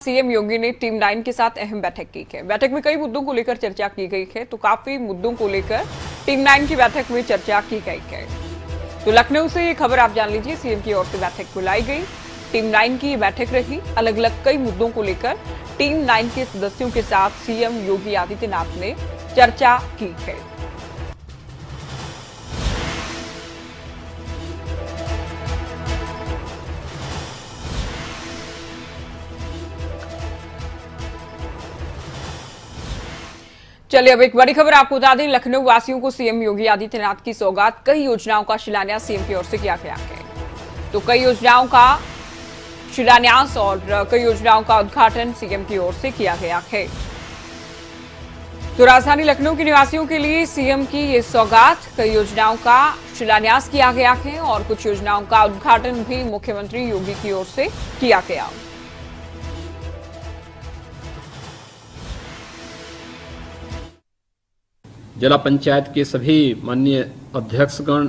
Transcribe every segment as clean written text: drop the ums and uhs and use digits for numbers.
CM योगी ने team 9 के साथ अहम बैठक की है। बैठक में कई मुद्दों को लेकर चर्चा की गई है, तो काफी मुद्दों को लेकर टीम 9 की बैठक में चर्चा की गई है। तो लखनऊ से ये खबर आप जान लीजिए, सीएम की ओर से बैठक बुलाई गई। टीम 9 की बैठक रही। अलग अलग कई मुद्दों को लेकर टीम 9 के सदस्यों के साथ सीएम योगी आदित्यनाथ ने चर्चा की है। चलिए अब एक बड़ी खबर आपको बता दें, लखनऊ वासियों को सीएम योगी आदित्यनाथ की सौगात। कई योजनाओं का शिलान्यास सीएम की ओर से किया गया है। तो कई योजनाओं का शिलान्यास और कई योजनाओं का उद्घाटन सीएम की ओर से किया गया है। तो राजधानी लखनऊ के निवासियों के लिए सीएम की ये सौगात। कई योजनाओं का शिलान्यास किया गया है और कुछ योजनाओं का उद्घाटन भी मुख्यमंत्री योगी की ओर से किया गया। जिला पंचायत के सभी माननीय अध्यक्षगण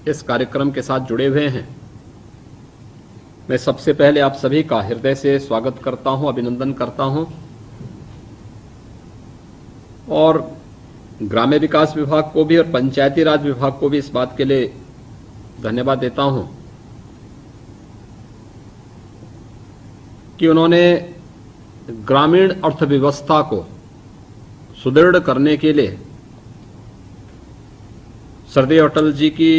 इस कार्यक्रम के साथ जुड़े हुए हैं। मैं सबसे पहले आप सभी का हृदय से स्वागत करता हूं, अभिनंदन करता हूं और ग्राम्य विकास विभाग को भी और पंचायती राज विभाग को भी इस बात के लिए धन्यवाद देता हूं कि उन्होंने ग्रामीण अर्थव्यवस्था को सुदृढ़ करने के लिए श्रद्धेय अटल जी की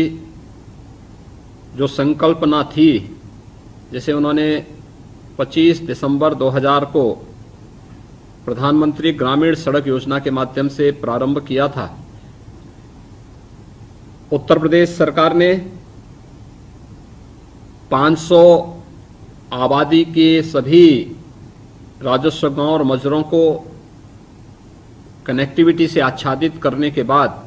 जो संकल्पना थी, जैसे उन्होंने 25 दिसंबर 2000 को प्रधानमंत्री ग्रामीण सड़क योजना के माध्यम से प्रारंभ किया था। उत्तर प्रदेश सरकार ने 500 आबादी के सभी राजस्व गांव और मजरों को कनेक्टिविटी से आच्छादित करने के बाद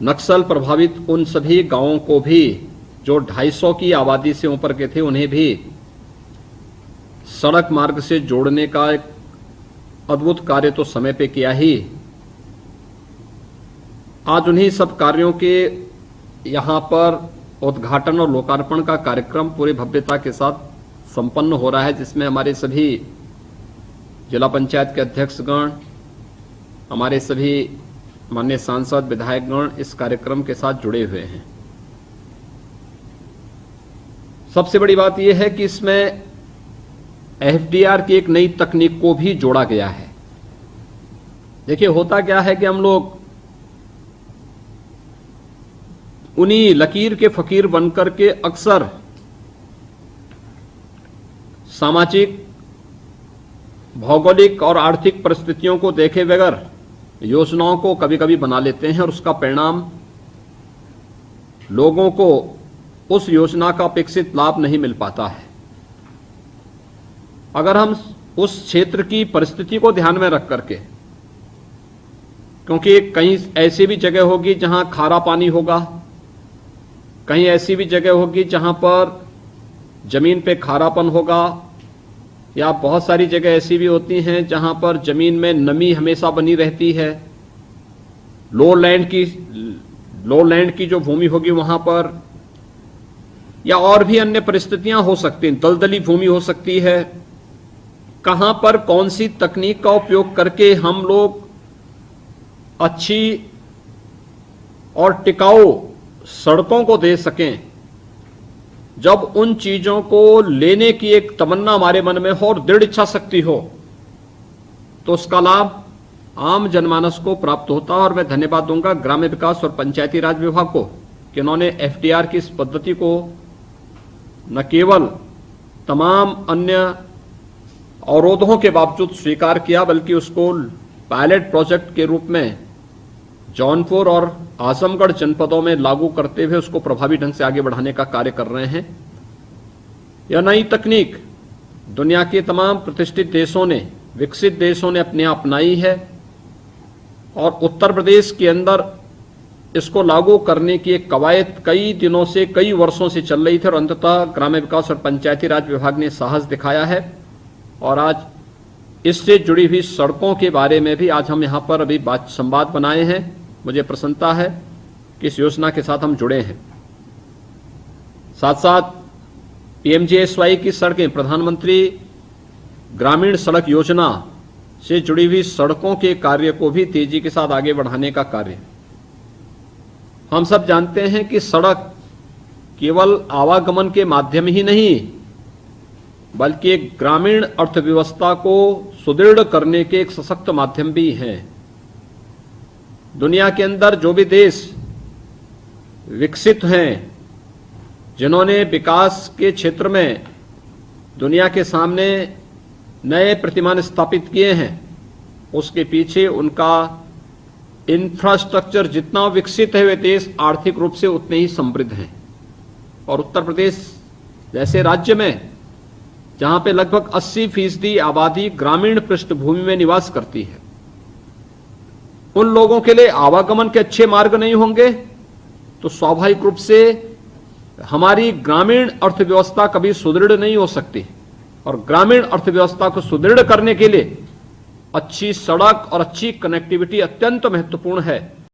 नक्सल प्रभावित उन सभी गांवों को भी जो 250 की आबादी से ऊपर के थे, उन्हें भी सड़क मार्ग से जोड़ने का एक अद्भुत कार्य तो समय पे किया ही। आज उन्हीं सब कार्यों के यहां पर उद्घाटन और लोकार्पण का कार्यक्रम पूरी भव्यता के साथ संपन्न हो रहा है, जिसमें हमारे सभी जिला पंचायत के अध्यक्षगण, हमारे सभी माननीय सांसद, विधायकगण इस कार्यक्रम के साथ जुड़े हुए हैं। सबसे बड़ी बात यह है कि इसमें एफडीआर की एक नई तकनीक को भी जोड़ा गया है। देखिए, होता क्या है कि हम लोग उन्हीं लकीर के फकीर बनकर के अक्सर सामाजिक, भौगोलिक और आर्थिक परिस्थितियों को देखे बगैर योजनाओं को कभी कभी बना लेते हैं और उसका परिणाम लोगों को उस योजना का अपेक्षित लाभ नहीं मिल पाता है। अगर हम उस क्षेत्र की परिस्थिति को ध्यान में रख करके, क्योंकि कहीं ऐसी भी जगह होगी जहां खारा पानी होगा, कहीं ऐसी भी जगह होगी जहां पर जमीन पे खारापन होगा, या बहुत सारी जगह ऐसी भी होती हैं जहां पर जमीन में नमी हमेशा बनी रहती है। लो लैंड की जो भूमि होगी वहां पर, या और भी अन्य परिस्थितियां हो सकती हैं, दलदली भूमि हो सकती है। कहां पर कौन सी तकनीक का उपयोग करके हम लोग अच्छी और टिकाऊ सड़कों को दे सकें, जब उन चीजों को लेने की एक तमन्ना हमारे मन में हो और दृढ़ इच्छा शक्ति हो, तो उसका लाभ आम जनमानस को प्राप्त होता है। और मैं धन्यवाद दूंगा ग्राम्य विकास और पंचायती राज विभाग को कि उन्होंने एफडीआर की इस पद्धति को न केवल तमाम अन्य अवरोधों के बावजूद स्वीकार किया, बल्कि उसको पायलट प्रोजेक्ट के रूप में जौनपुर और आजमगढ़ जनपदों में लागू करते हुए उसको प्रभावी ढंग से आगे बढ़ाने का कार्य कर रहे हैं। यह नई तकनीक दुनिया के तमाम प्रतिष्ठित देशों ने, विकसित देशों ने अपने अपनाई है और उत्तर प्रदेश के अंदर इसको लागू करने की एक कवायद कई दिनों से, कई वर्षों से चल रही थी और अंततः ग्राम्य विकास और पंचायती राज विभाग ने साहस दिखाया है। और आज इससे जुड़ी हुई सड़कों के बारे में भी आज हम यहां पर अभी संवाद बनाए हैं। मुझे प्रसन्नता है कि इस योजना के साथ हम जुड़े हैं। साथ साथ पीएमजीएसवाई की सड़कें, प्रधानमंत्री ग्रामीण सड़क योजना से जुड़ी हुई सड़कों के कार्य को भी तेजी के साथ आगे बढ़ाने का कार्य। हम सब जानते हैं कि सड़क केवल आवागमन के माध्यम ही नहीं, बल्कि एक ग्रामीण अर्थव्यवस्था को सुदृढ़ करने के एक सशक्त माध्यम भी है। दुनिया के अंदर जो भी देश विकसित हैं, जिन्होंने विकास के क्षेत्र में दुनिया के सामने नए प्रतिमान स्थापित किए हैं, उसके पीछे उनका इंफ्रास्ट्रक्चर जितना विकसित है, वे देश आर्थिक रूप से उतने ही समृद्ध हैं। और उत्तर प्रदेश जैसे राज्य में, जहां पे लगभग 80% आबादी ग्रामीण पृष्ठभूमि में निवास करती है, उन लोगों के लिए आवागमन के अच्छे मार्ग नहीं होंगे तो स्वाभाविक रूप से हमारी ग्रामीण अर्थव्यवस्था कभी सुदृढ़ नहीं हो सकती। और ग्रामीण अर्थव्यवस्था को सुदृढ़ करने के लिए अच्छी सड़क और अच्छी कनेक्टिविटी अत्यंत महत्वपूर्ण है।